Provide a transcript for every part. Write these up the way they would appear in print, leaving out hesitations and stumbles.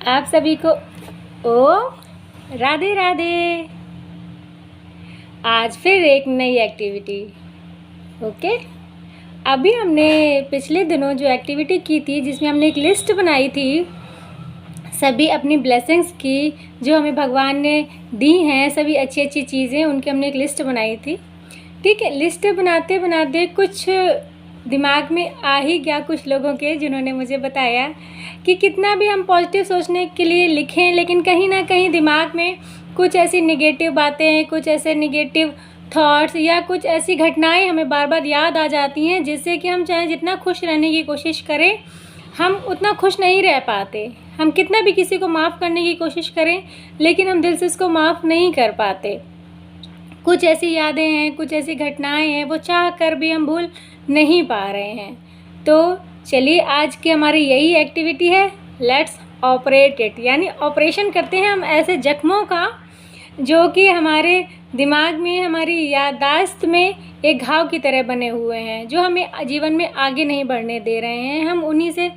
आप सभी को ओ राधे राधे। आज फिर एक नई एक्टिविटी। ओके, अभी हमने पिछले दिनों जो एक्टिविटी की थी जिसमें हमने एक लिस्ट बनाई थी सभी अपनी ब्लेसिंग्स की जो हमें भगवान ने दी हैं, सभी अच्छी अच्छी चीज़ें उनकी हमने एक लिस्ट बनाई थी। ठीक है, लिस्ट बनाते बनाते कुछ दिमाग में आ ही गया कुछ लोगों के, जिन्होंने मुझे बताया कि कितना भी हम पॉजिटिव सोचने के लिए लिखें लेकिन कहीं ना कहीं दिमाग में कुछ ऐसी नेगेटिव बातें, कुछ ऐसे नेगेटिव थॉट्स या कुछ ऐसी घटनाएं हमें बार बार याद आ जाती हैं जिससे कि हम चाहे जितना खुश रहने की कोशिश करें हम उतना खुश नहीं रह पाते। हम कितना भी किसी को माफ़ करने की कोशिश करें लेकिन हम दिल से उसको माफ़ नहीं कर पाते। कुछ ऐसी यादें हैं, कुछ ऐसी घटनाएं हैं वो चाह कर भी हम भूल नहीं पा रहे हैं। तो चलिए आज की हमारी यही एक्टिविटी है, लेट्स ऑपरेट इट, यानी ऑपरेशन करते हैं हम ऐसे जख्मों का जो कि हमारे दिमाग में, हमारी याददाश्त में एक घाव की तरह बने हुए हैं, जो हमें जीवन में आगे नहीं बढ़ने दे रहे हैं, हम उन्हीं से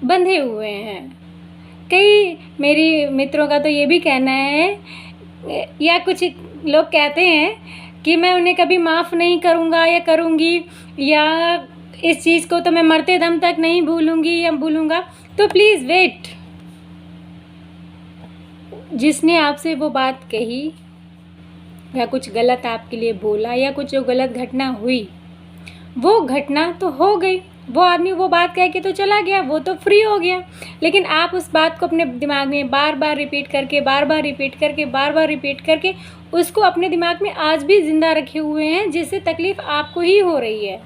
बंधे हुए हैं। कई मेरी मित्रों का तो ये भी कहना है या कुछ लोग कहते हैं कि मैं उन्हें कभी माफ़ नहीं करूँगा या करूँगी, या इस चीज़ को तो मैं मरते दम तक नहीं भूलूँगी या भूलूँगा। तो प्लीज़ वेट, जिसने आपसे वो बात कही या कुछ गलत आपके लिए बोला या कुछ जो गलत घटना हुई, वो घटना तो हो गई, वो आदमी वो बात कह के तो चला गया, वो तो फ्री हो गया। लेकिन आप उस बात को अपने दिमाग में बार बार रिपीट करके उसको अपने दिमाग में आज भी ज़िंदा रखे हुए हैं, जिससे तकलीफ़ आपको ही हो रही है।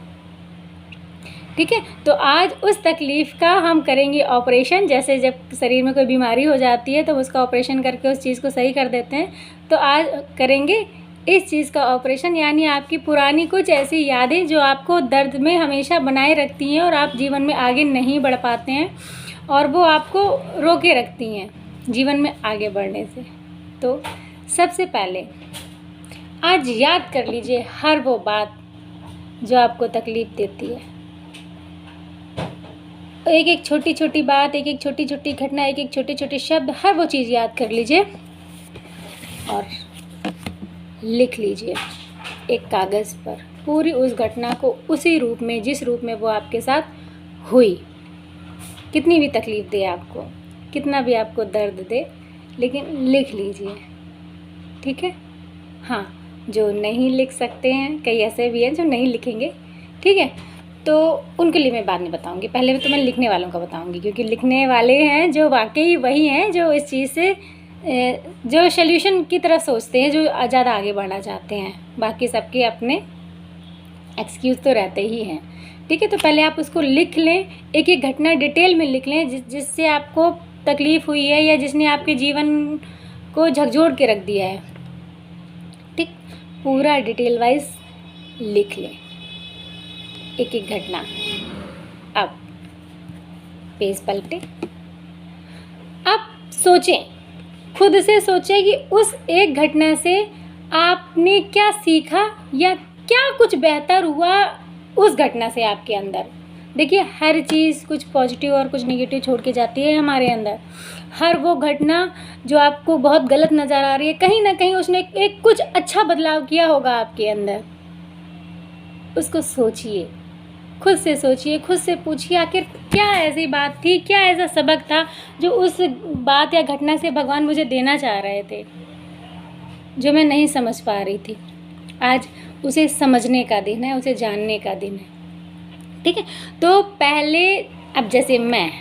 ठीक है, तो आज उस तकलीफ़ का हम करेंगे ऑपरेशन। जैसे जब शरीर में कोई बीमारी हो जाती है तो उसका ऑपरेशन करके उस चीज़ को सही कर देते हैं, तो आज करेंगे इस चीज़ का ऑपरेशन, यानी आपकी पुरानी कुछ ऐसी यादें जो आपको दर्द में हमेशा बनाए रखती हैं और आप जीवन में आगे नहीं बढ़ पाते हैं और वो आपको रोके रखती हैं जीवन में आगे बढ़ने से। तो सबसे पहले आज याद कर लीजिए हर वो बात जो आपको तकलीफ़ देती है। एक एक छोटी छोटी बात, एक एक छोटी छोटी घटना, एक एक छोटे छोटे शब्द, हर वो चीज़ याद कर लीजिए और लिख लीजिए एक कागज़ पर पूरी उस घटना को उसी रूप में, जिस रूप में वो आपके साथ हुई। कितनी भी तकलीफ़ दे आपको, कितना भी आपको दर्द दे, लेकिन लिख लीजिए। ठीक है, हाँ, जो नहीं लिख सकते हैं, कई ऐसे भी हैं जो नहीं लिखेंगे, ठीक है, तो उनके लिए मैं बाद में बताऊंगी। पहले तो मैं लिखने वालों का बताऊंगी, क्योंकि लिखने वाले हैं जो वाकई वही हैं जो इस चीज़ से जो सल्यूशन की तरफ सोचते हैं, जो ज़्यादा आगे बढ़ना चाहते हैं। बाकी सबके अपने एक्सक्यूज़ तो रहते ही हैं। ठीक है, तो पहले आप उसको लिख लें, एक एक घटना डिटेल में लिख लें जिससे आपको तकलीफ़ हुई है या जिसने आपके जीवन को झकझोर के रख दिया है। ठीक, पूरा डिटेल वाइज लिख लें एक एक घटना। अब पेज पलटें, अब सोचें, खुद से सोचें कि उस एक घटना से आपने क्या सीखा या क्या कुछ बेहतर हुआ उस घटना से आपके अंदर। देखिए, हर चीज़ कुछ पॉजिटिव और कुछ नेगेटिव छोड़ के जाती है हमारे अंदर। हर वो घटना जो आपको बहुत गलत नज़र आ रही है, कहीं ना कहीं उसने एक कुछ अच्छा बदलाव किया होगा आपके अंदर। उसको सोचिए, खुद से सोचिए, खुद से पूछिए आखिर क्या ऐसी बात थी, क्या ऐसा सबक था जो उस बात या घटना से भगवान मुझे देना चाह रहे थे, जो मैं नहीं समझ पा रही थी। आज उसे समझने का दिन है, उसे जानने का दिन है। ठीक है, तो पहले अब जैसे मैं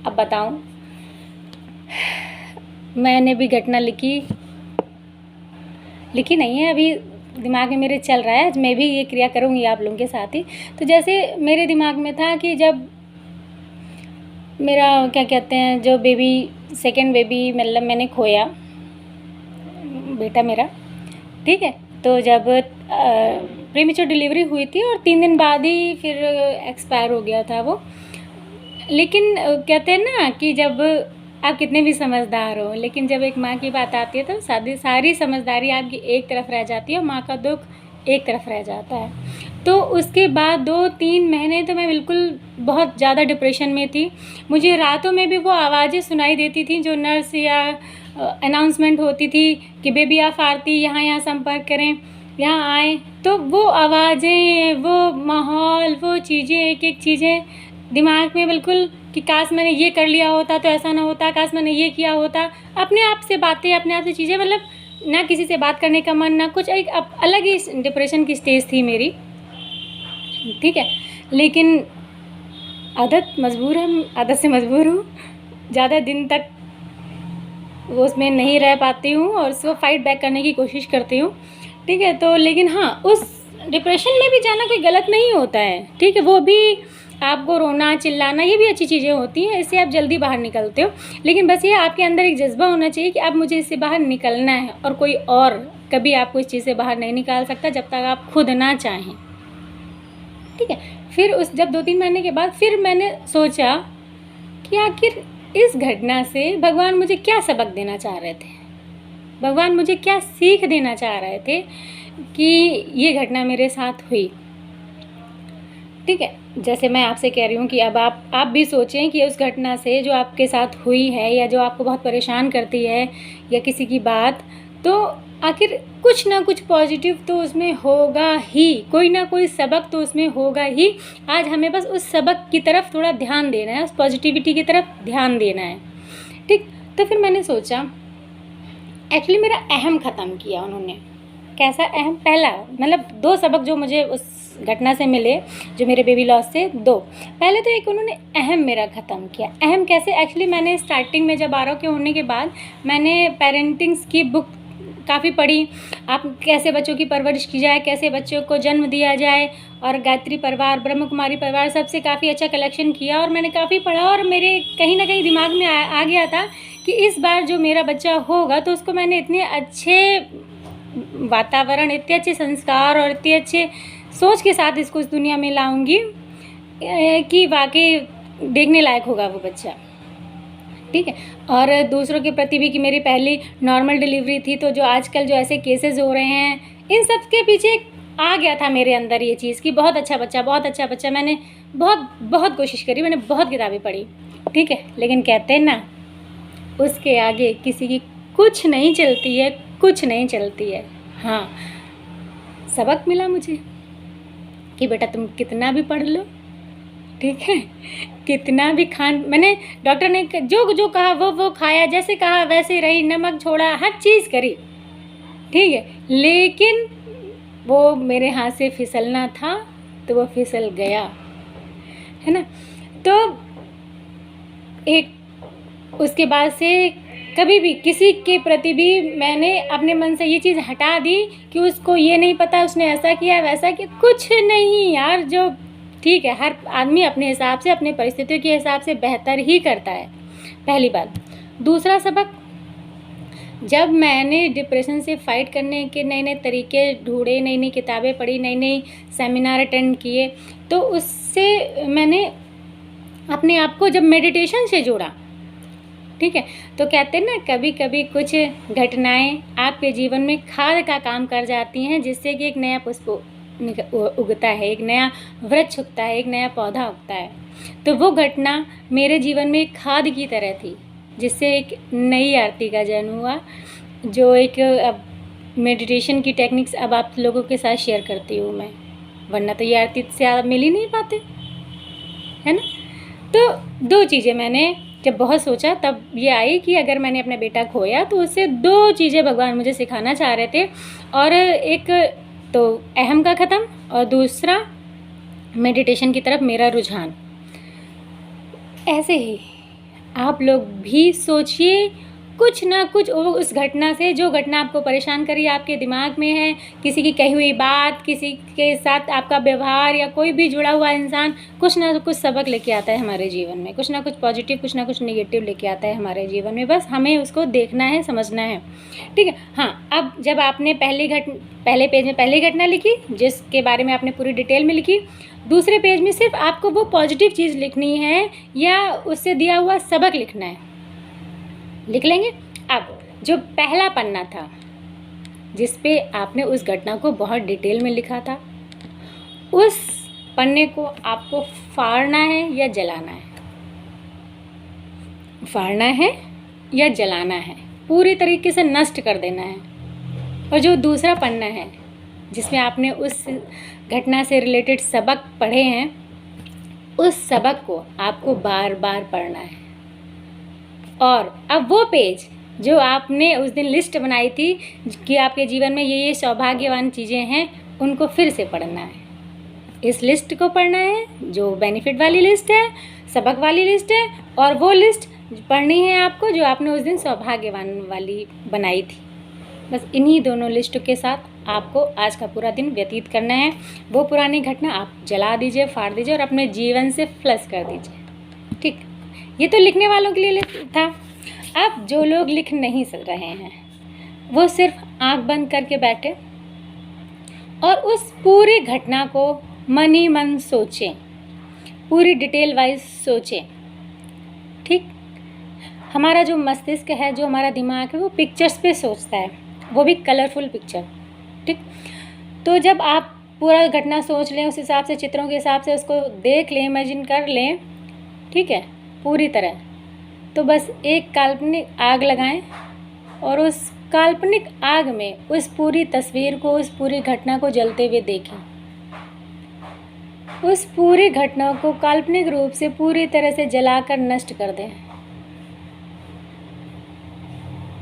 अब बताऊं, मैंने भी घटना लिखी नहीं है, अभी दिमाग में मेरे चल रहा है। आज मैं भी ये क्रिया करूँगी आप लोगों के साथ ही। तो जैसे मेरे दिमाग में था कि जब मेरा क्या कहते हैं, जो बेबी, सेकंड बेबी मतलब मैंने खोया, बेटा मेरा, ठीक है, तो जब प्रीमेच्योर डिलीवरी हुई थी और 3 दिन बाद ही फिर एक्सपायर हो गया था वो। लेकिन कहते हैं ना कि जब आप कितने भी समझदार हो, लेकिन जब एक माँ की बात आती है तो सारी समझदारी आपकी एक तरफ रह जाती है और माँ का दुख एक तरफ रह जाता है। तो उसके बाद 2-3 महीने तो मैं बिल्कुल बहुत ज़्यादा डिप्रेशन में थी। मुझे रातों में भी वो आवाज़ें सुनाई देती थी जो नर्स या अनाउंसमेंट होती थी कि बेबी ऑफ आरती यहाँ संपर्क करें, यहाँ आएँ। तो वो आवाज़ें, वो माहौल, वो चीज़ें, एक-एक चीज़ें दिमाग में बिल्कुल कि काश मैंने ये कर लिया होता तो ऐसा ना होता, काश मैंने ये किया होता। अपने आप से बातें, अपने आप से चीज़ें, मतलब ना किसी से बात करने का मन, ना कुछ, एक अलग ही डिप्रेशन की स्टेज थी मेरी, ठीक है। लेकिन आदत से मजबूर हूँ। ज़्यादा दिन तक वो उसमें नहीं रह पाती हूँ और उसको फाइट बैक करने की कोशिश करती हूँ, ठीक है। तो लेकिन हाँ, उस डिप्रेशन में भी जाना कोई गलत नहीं होता है, ठीक है। वो भी आपको रोना चिल्लाना ये भी अच्छी चीज़ें होती हैं, इससे आप जल्दी बाहर निकलते हो। लेकिन बस ये आपके अंदर एक जज्बा होना चाहिए कि अब मुझे इससे बाहर निकलना है, और कोई और कभी आपको इस चीज़ से बाहर नहीं निकाल सकता जब तक आप खुद ना चाहें, ठीक है। फिर जब 2-3 महीने के बाद फिर मैंने सोचा कि आखिर इस घटना से भगवान मुझे क्या सबक देना चाह रहे थे, भगवान मुझे क्या सीख देना चाह रहे थे कि ये घटना मेरे साथ हुई, ठीक है। जैसे मैं आपसे कह रही हूँ कि अब आप भी सोचें कि उस घटना से जो आपके साथ हुई है या जो आपको बहुत परेशान करती है या किसी की बात, तो आखिर कुछ ना कुछ पॉजिटिव तो उसमें होगा ही, कोई ना कोई सबक तो उसमें होगा ही। आज हमें बस उस सबक की तरफ थोड़ा ध्यान देना है, उस पॉजिटिविटी की तरफ ध्यान देना है, ठीक। तो फिर मैंने सोचा, एक्चुअली मेरा अहम ख़त्म किया उन्होंने। कैसा अहम? पहला मतलब 2 सबक जो मुझे उस घटना से मिले, जो मेरे बेबी लॉस से, 2। पहले तो एक उन्होंने अहम मेरा ख़त्म किया। अहम कैसे? एक्चुअली मैंने स्टार्टिंग में जब आरव के होने के बाद मैंने पेरेंटिंग्स की बुक काफ़ी पढ़ी। आप कैसे बच्चों की परवरिश की जाए, कैसे बच्चों को जन्म दिया जाए, और गायत्री परिवार, ब्रह्म कुमारी परिवार, सबसे काफ़ी अच्छा कलेक्शन किया और मैंने काफ़ी पढ़ा। और मेरे कहीं ना कहीं दिमाग में आ गया था कि इस बार जो मेरा बच्चा होगा तो उसको मैंने इतने अच्छे वातावरण, इतने अच्छे संस्कार और इतने अच्छे सोच के साथ इसको इस दुनिया में लाऊंगी कि वाकई देखने लायक होगा वो बच्चा, ठीक है। और दूसरों के प्रति भी कि मेरी पहली नॉर्मल डिलीवरी थी, तो जो आजकल जो ऐसे केसेस हो रहे हैं, इन सब के पीछे आ गया था मेरे अंदर ये चीज़ कि बहुत अच्छा बच्चा, बहुत अच्छा बच्चा। मैंने बहुत कोशिश करी, मैंने बहुत किताबें पढ़ी, ठीक है। लेकिन कहते हैं ना, उसके आगे किसी की कुछ नहीं चलती है, कुछ नहीं चलती है। हाँ, सबक मिला मुझे कि बेटा तुम कितना भी पढ़ लो, ठीक है, कितना भी मैंने डॉक्टर ने जो कहा वो खाया, जैसे कहा वैसे रही, नमक छोड़ा, हर चीज़ करी, ठीक है। लेकिन वो मेरे हाथ से फिसलना था तो वो फिसल गया, है ना। तो एक उसके बाद से कभी भी किसी के प्रति भी मैंने अपने मन से ये चीज़ हटा दी कि उसको ये नहीं पता, उसने ऐसा किया वैसा किया, कुछ नहीं यार। जो ठीक है, हर आदमी अपने हिसाब से, अपने परिस्थितियों के हिसाब से बेहतर ही करता है, पहली बात। दूसरा सबक, जब मैंने डिप्रेशन से फ़ाइट करने के नए नए तरीके ढूंढे, नई नई किताबें पढ़ी, नई नई सेमिनार अटेंड किए, तो उससे मैंने अपने आप को जब मेडिटेशन से जोड़ा, ठीक है। तो कहते हैं ना, कभी कभी कुछ घटनाएं आपके जीवन में खाद का काम कर जाती हैं, जिससे कि एक नया पुष्प उगता है, एक नया वृक्ष उगता है, एक नया पौधा उगता है। तो वो घटना मेरे जीवन में एक खाद की तरह थी, जिससे एक नई आरती का जन्म हुआ, जो एक अब मेडिटेशन की टेक्निक्स अब आप लोगों के साथ शेयर करती हूँ मैं, वरना तो ये आरती से आप मिल ही नहीं पाते, है ना। तो 2 चीज़ें मैंने जब बहुत सोचा, तब ये आई कि अगर मैंने अपना बेटा खोया तो उससे 2 चीज़ें भगवान मुझे सिखाना चाह रहे थे। और एक तो अहम का ख़त्म, और दूसरा मेडिटेशन की तरफ मेरा रुझान। ऐसे ही आप लोग भी सोचिए, कुछ ना कुछ उस घटना से, जो घटना आपको परेशान करी, आपके दिमाग में है, किसी की कही हुई बात, किसी के साथ आपका व्यवहार, या कोई भी जुड़ा हुआ इंसान कुछ ना कुछ सबक लेके आता है हमारे जीवन में, कुछ ना कुछ पॉजिटिव, कुछ ना कुछ नेगेटिव लेके आता है हमारे जीवन में। बस हमें उसको देखना है, समझना है, ठीक है। हाँ, अब जब आपने पहले पेज में पहली घटना लिखी, जिसके बारे में आपने पूरी डिटेल में लिखी, दूसरे पेज में सिर्फ आपको वो पॉजिटिव चीज़ लिखनी है या उससे दिया हुआ सबक लिखना है, लिख लेंगे। अब जो पहला पन्ना था जिस पे आपने उस घटना को बहुत डिटेल में लिखा था, उस पन्ने को आपको फाड़ना है या जलाना है, फाड़ना है या जलाना है, पूरी तरीके से नष्ट कर देना है। और जो दूसरा पन्ना है जिसमें आपने उस घटना से रिलेटेड सबक पढ़े हैं, उस सबक को आपको बार बार पढ़ना है। और अब वो पेज जो आपने उस दिन लिस्ट बनाई थी कि आपके जीवन में ये सौभाग्यवान चीज़ें हैं, उनको फिर से पढ़ना है। इस लिस्ट को पढ़ना है जो बेनिफिट वाली लिस्ट है, सबक वाली लिस्ट है, और वो लिस्ट पढ़नी है आपको जो आपने उस दिन सौभाग्यवान वाली बनाई थी। बस इन्हीं दोनों लिस्ट के साथ आपको आज का पूरा दिन व्यतीत करना है। वो पुरानी घटना आप जला दीजिए, फाड़ दीजिए और अपने जीवन से फ्लश कर दीजिए। ठीक, ये तो लिखने वालों के लिए था। अब जो लोग लिख नहीं रहे हैं वो सिर्फ आंख बंद करके बैठे और उस पूरी घटना को मन ही मन सोचें, पूरी डिटेल वाइज सोचें। ठीक, हमारा जो मस्तिष्क है, जो हमारा दिमाग है, वो पिक्चर्स पे सोचता है, वो भी कलरफुल पिक्चर। ठीक, तो जब आप पूरा घटना सोच लें, उस हिसाब से चित्रों के हिसाब से उसको देख लें, इमेजिन कर लें, ठीक है, पूरी तरह, तो बस एक काल्पनिक आग लगाएं और उस काल्पनिक आग में उस पूरी तस्वीर को, उस पूरी घटना को जलते हुए देखें। उस पूरी घटना को काल्पनिक रूप से पूरी तरह से जलाकर नष्ट कर दें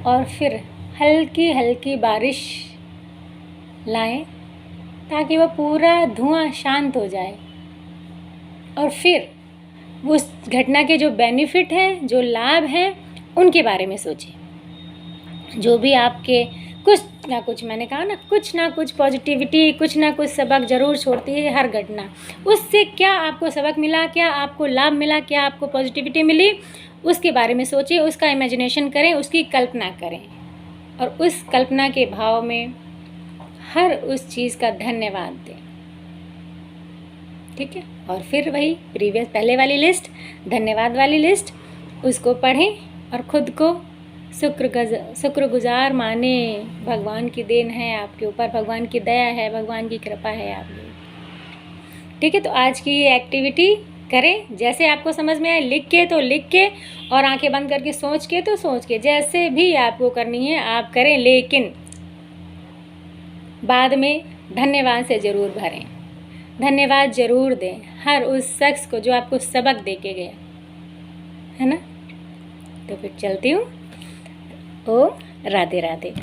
और फिर हल्की हल्की बारिश लाएं ताकि वह पूरा धुआं शांत हो जाए। और फिर उस घटना के जो बेनिफिट हैं, जो लाभ हैं, उनके बारे में सोचें। जो भी आपके कुछ ना कुछ, मैंने कहा ना कुछ पॉजिटिविटी, कुछ ना कुछ सबक ज़रूर छोड़ती है हर घटना। उससे क्या आपको सबक मिला, क्या आपको लाभ मिला, क्या आपको पॉजिटिविटी मिली, उसके बारे में सोचें, उसका इमेजिनेशन करें, उसकी कल्पना करें और उस कल्पना के भाव में हर उस चीज़ का धन्यवाद दें। ठीक है, और फिर वही पहले वाली लिस्ट, धन्यवाद वाली लिस्ट, उसको पढ़ें और ख़ुद को शुक्रगुजार माने। भगवान की देन है आपके ऊपर, भगवान की दया है, भगवान की कृपा है आपके। ठीक है, तो आज की ये एक्टिविटी करें, जैसे आपको समझ में आए, लिख के तो लिख के, और आंखें बंद करके सोच के तो सोच के, जैसे भी आपको करनी है आप करें, लेकिन बाद में धन्यवाद से ज़रूर भरें, धन्यवाद ज़रूर दें हर उस शख्स को जो आपको सबक दे के गया है ना। तो फिर चलती हूँ। ओम राधे राधे।